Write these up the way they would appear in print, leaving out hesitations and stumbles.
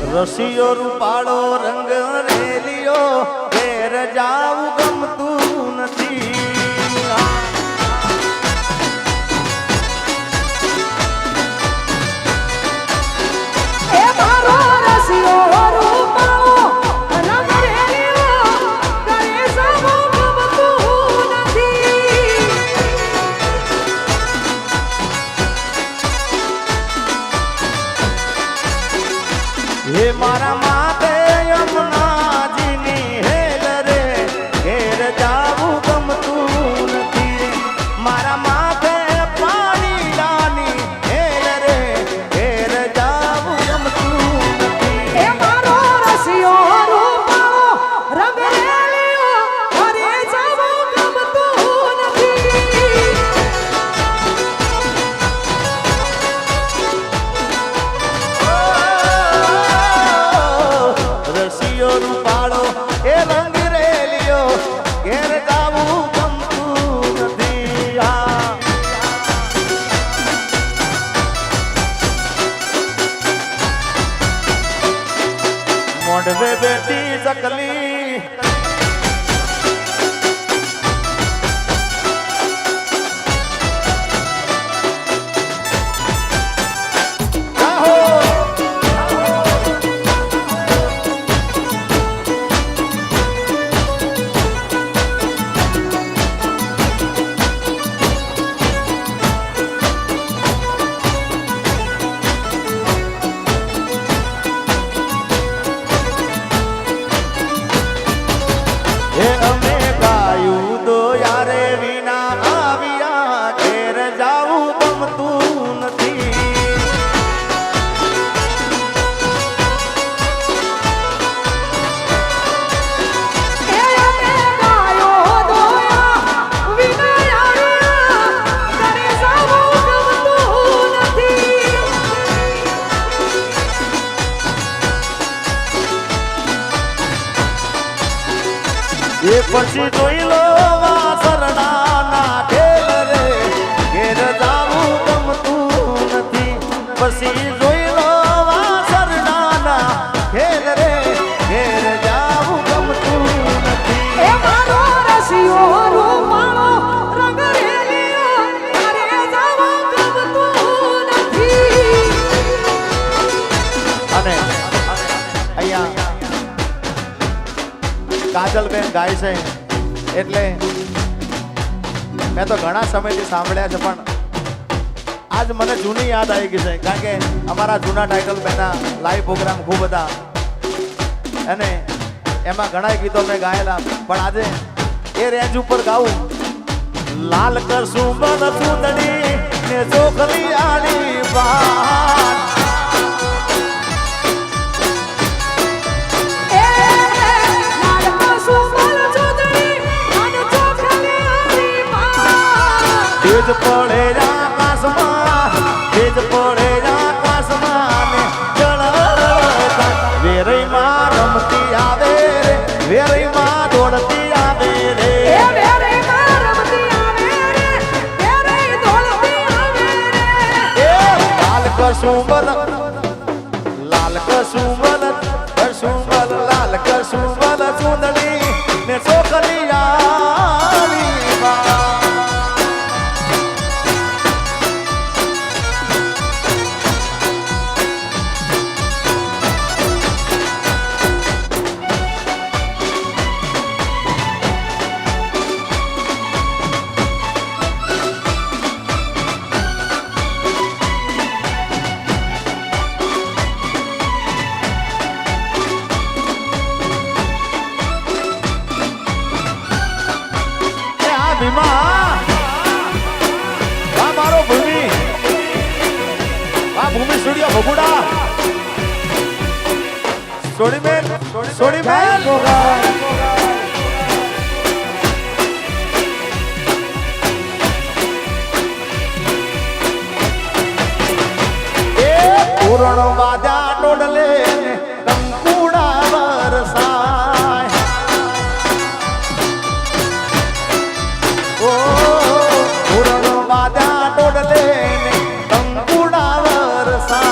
રસિયો રૂપાળો રંગ રેલિયો ઘેર જાવું ગમતું નથી. એ મારો રસિયો રૂપાળો રંગ રેલિયો ઘરે જાવું ગમતું નથી. હે મારા માતે યમુનાજીની હેલ રે ઘેર જાવું ગમતું નથી. મારા માથે પાણી ડાની હેલ રે ઘેર જાવું ગમતું નથી. એ મારો રસિયો રૂપાળો રંગ રેલિયો ઘરે જાવું ગમતું નથી. રસિયો રૂપાળો એ રંગ રેલિયો ઘેર જાવું ગમતું નથી. મોઢવે બેટી ચકલી હે અમે ગાયું તો યારે વિના આવ્યા ઘેર જાવું ગમતું નથી. એ અમે ગાયો દોયા વિના આવ્યા ઘરે જાવું ગમતું નથી. એ પછી જોઈ લો વાસરણા ના ખેલ રે ઘેર જાવું ગમતું નથી. પછી જોઈ લો વાસરણા ના ખેલ રે ઘેર જાવું ગમતું નથી. એ મારો રસિયો રૂપાળો રંગ રેલિયો ઘરે જાવું ગમતું નથી. અને અહીંયા કાજલબેન ગાય છે એટલે મેં તો ઘણા સમયથી સાંભળ્યા છે, પણ આજ મને જૂની યાદ આવી ગઈ છે. કારણ કે અમારા જૂના ટાઇટલ બેના લાઈવ પ્રોગ્રામ ખૂબ હતા અને એમાં ઘણા ગીતો મેં ગાયેલા, પણ આજે એ રેન્જ ઉપર ગાવું. લાલ કરશું મન સુંદડી ને ચોખલી આડી વાત તેજ પડે આકાશમાં, તેજ પડે આકાશમાં ને જળતા વેરઈમાં રમતી આવે રે, વેરઈમાં દોડતી આવે રે. એ વેરઈમાં રમતી આવે રે, વેરઈ દોડતી આવે રે. એ લાલ કસુંબલ, લાલ કસુંબલ, કસુંબલ લાલ કસુંબલ સુંદરી ને ચોખલી આલી વાત. ભૂમિ સ્ટુડિયો ભગુડા સોડીબેન એ પૂરણ વાદ્યા ટોડલે કંકુડા વરસાય. ઓ પૂરણ વાદ્યા ટોડલે કંકુડા વરસાય.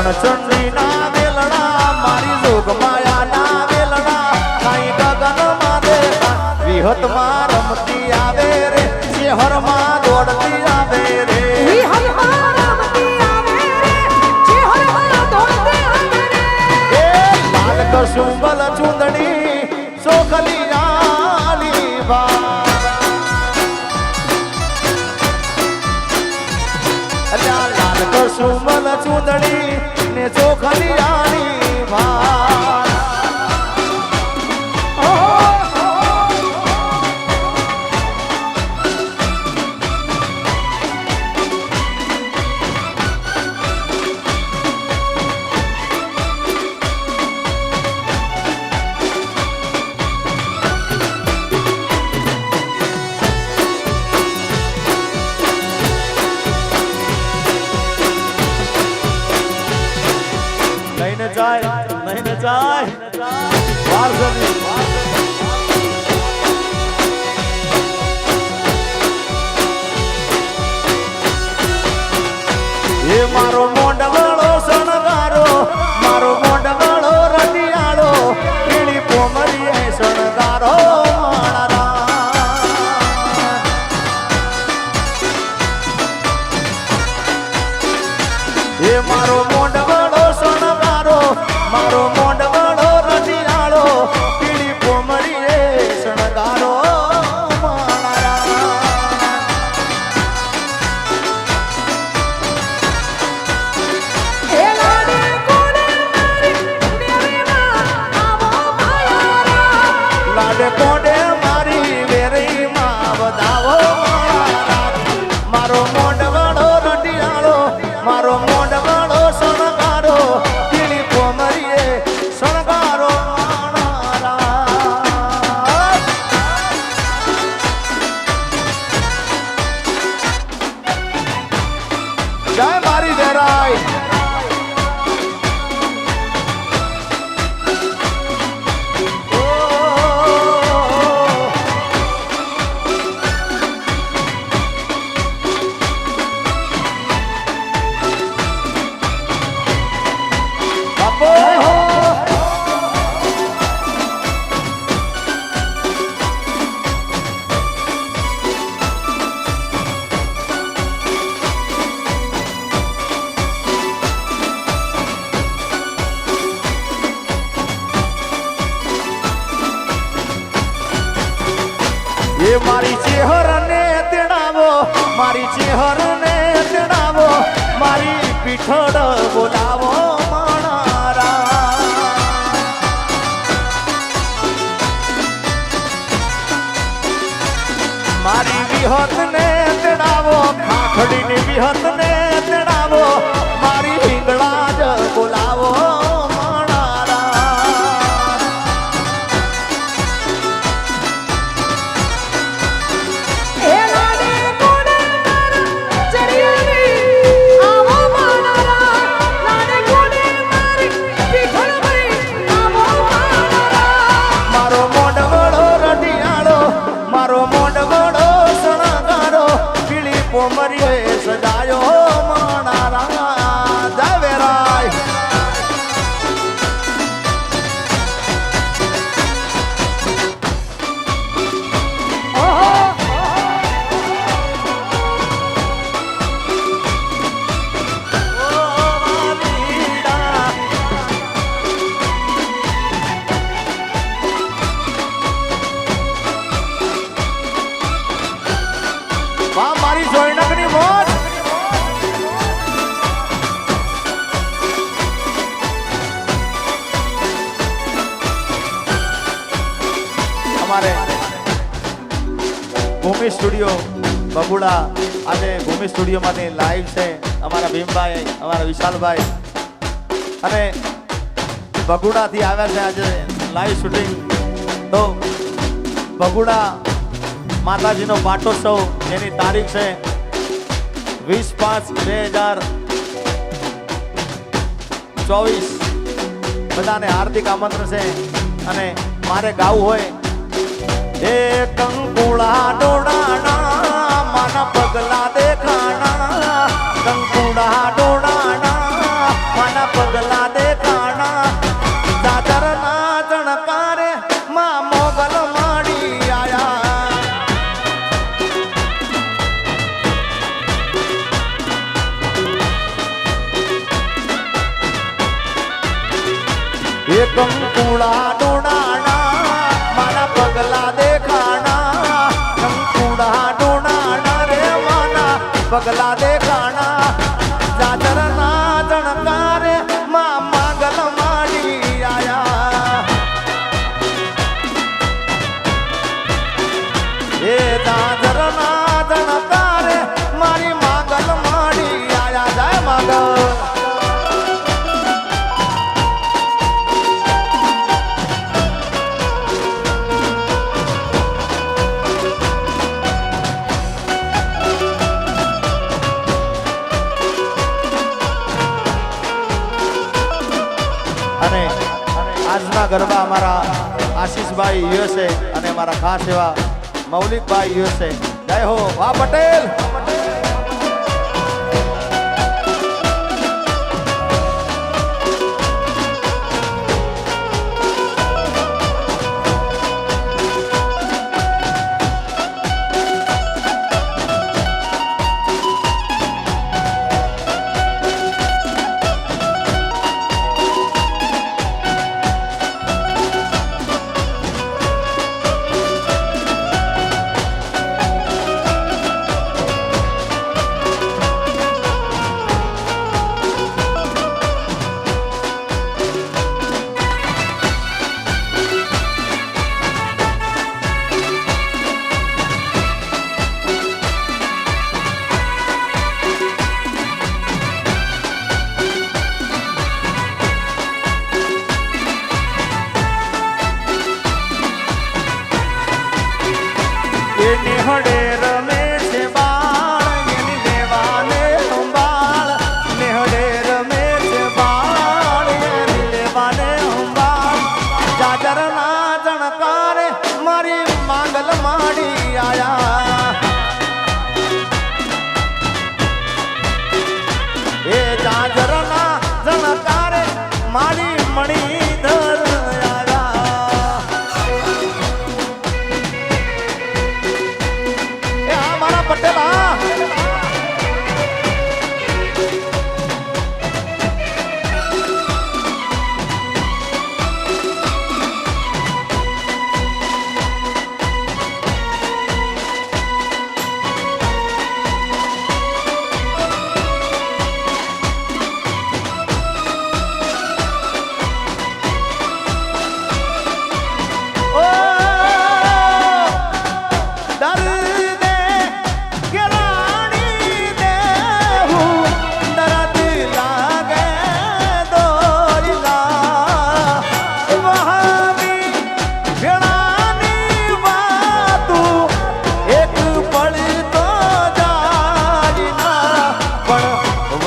રણચંડીના વેલણા મારી જોગમાયાના વેલણા કાંઈ ગગનમાં દેખા વિહતમાં રમતી આવે રે શહેરમાં દોડતી આવે રે વિહતમાં રમતી આવે રે શહેરમાં દોડતી આવે રે એ લાલ કસુંબલ ચૂંદડી ચોખલિયાની વા અલ્યા લાલ કસુંબલ ચૂંદડી ને ચોખલિયાની વા લઈને જાય વારસની એ મારો મોંડવાળો શણગારો મારો મોંડવાળો રટિયાળો પીળી પોમરીએ શણગારો એ મારો મોંડવાળો શણગારો મારો મોંડવાળો રટિયાળો પીળી પોમરીએ શણગારો એ લાડે કોડે મારી દેવીમાં આવો માયારા લાડે કોડે મારી વેરીમાં વધાવો મારો મોંડવાળો રટિયાળો મારો મોંડવાળો શણગારો પીળી પોમરીએ શણગારો જય મારી દેરાય એ મારી ચેહરને તેડાવો મારી ચેહરને તેડાવો મારી પીઠડ બોલાવો માણારા મારી વિહતને તેડાવો ખાખડીની વિહતને તેડાવો મારી હિંગળા જ બોલાવો એ લાડે કોડે મારા ચડિયાની આવો માયારા લાડે કોડે મારી પીઠળભાઈ આવો માયારા મારો મોંડવાળો રટિયાળો મારો મોંડવાળો શણગારો પીળી પોમરીએ સજાયો માણારા જાવેરાય વાહ મારી જોઈનકની મોજ અમારે ભૂમિ સ્ટુડિયો બગુડા આજે ભૂમિ સ્ટુડિયોમાંથી લાઈવ છે અમારા ભીમભાઈ અમારા વિશાલભાઈ અને બગુડાથી આવ્યા છે આજે લાઈવ શૂટિંગ તો બગુડા માતાજીનો પાટોત્સવ જેની તારીખ છે 20/5/2024 બધાને હાર્દિક આમંત્રણ છે અને મારે ગાવું હોય એ કંકુડા ડોડાણા માના પગલા દેખાણા કંકુડા ડોડાણા માના કંકુડા ડોણાના મારા પગલા દેખાણા કંકુડા ડોણાના રે માના પગલા દેખાણા જાજરના જણકારે માં માંગલ માડી આયા એ જાજરના જણકારે મારી માંગલ માડી આયા જાય માંગલ અને આજના ગરબા અમારા આશીષભાઈ યુએસએ અને અમારા ખાસ એવા મૌલિકભાઈ યુએસએ જય હો વાહ પટેલ એની હડે રમે છે બાળ એની લેવાને સંભાળ નેહડે રમે છે બાળ એની લેવાને સંભાળ જાજરના જણકારે મારી માંગલ માડી આયા એ જાજરના જણકારે મારી મણી ધર પટેલા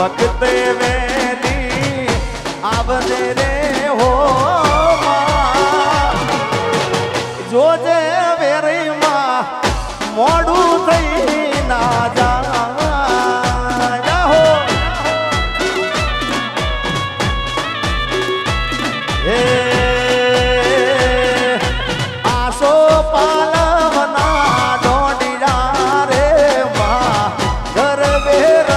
વખતે વેલી આવને રે હો જોજે વેરીમાં મોડું થઈ ના જા હો હે આસો પાલવના ડોડિયા રે માં ઘર બેર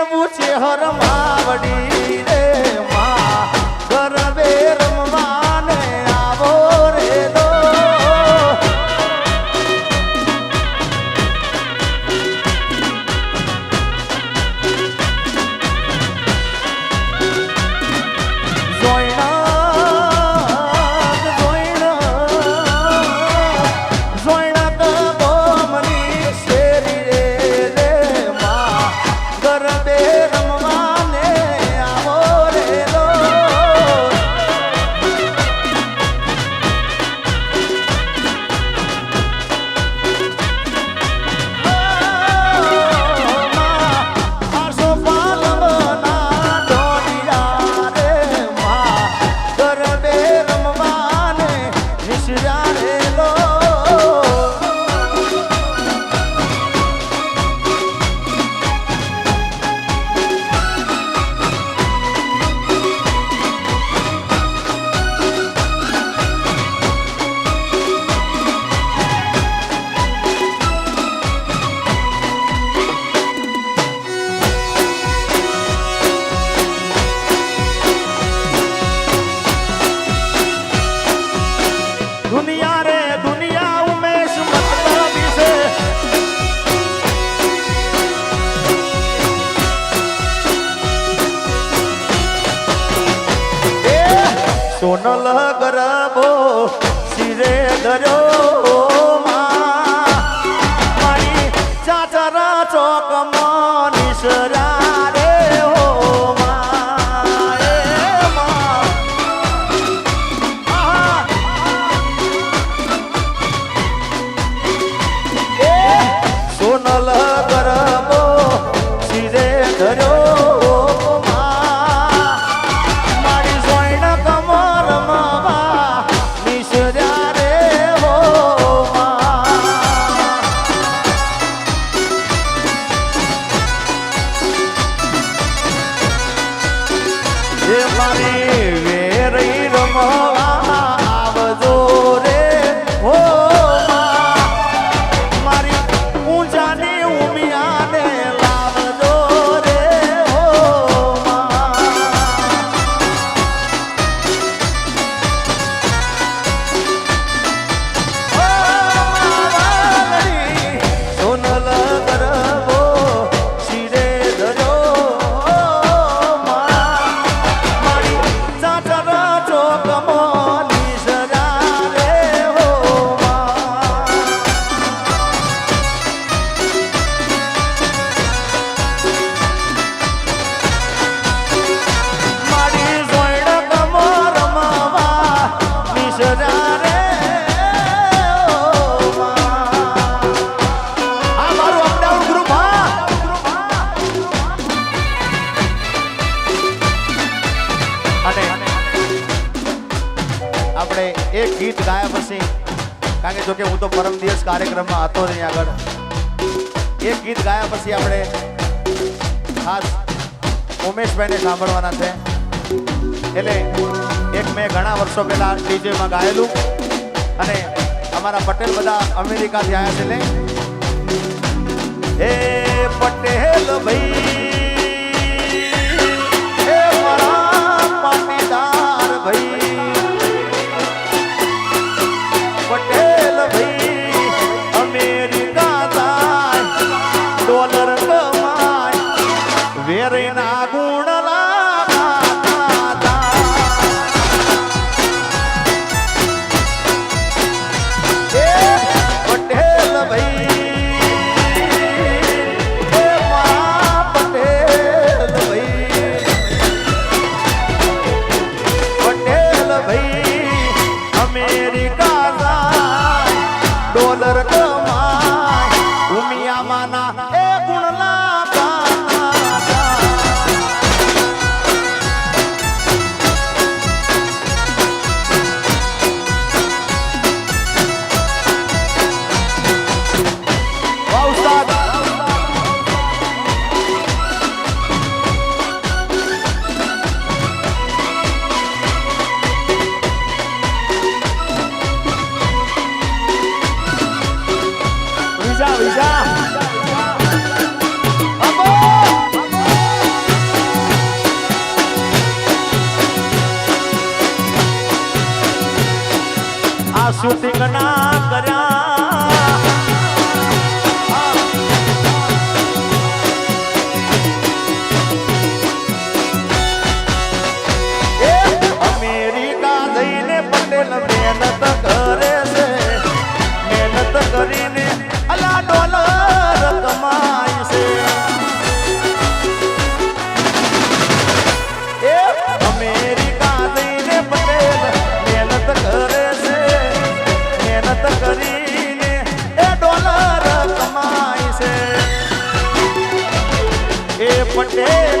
પૂછે હર માવડી રે માં ગરબે રમવાને આવો રે દો દુનિયા રે દુનિયા ઉમેશ મતલબી છે સોનલ ગરબો શિરે ધર્યો મારી ચાચર ચોકમાં નિસરા રે હો સોનલ ગરબો શિરે ધર્યો મારી સોયણ કમર મવા નિસર્યા રે હો એ મારી વેરી રમવા આવજો રે હો આપણે એક ગીત ગાયા પછી કારણ કે જોકે હું તો પરમ દિવસ કાર્યક્રમમાં હતો નહીં આગળ એક ગીત ગાયા પછી આપણે ખાસ ઉમેશભાઈને સાંભળવાના છે એટલે એક મેં ઘણા વર્ષો પહેલા ડીજેમાં ગાયેલું અને અમારા પટેલ બધા અમેરિકાથી આવ્યા છે એ પટેલ ભાઈ એ મારા પાટીદાર ભાઈ પટેલ ભાઈ અમેરિકા જાય ડોલર કમાય વેરના ગુણ પટેલ ભાઈ પટેલ ભાઈ અમેરિકા જાય ડોલર કમાય ઉમિયામાના એ ગુણલા વિઝા પટેલ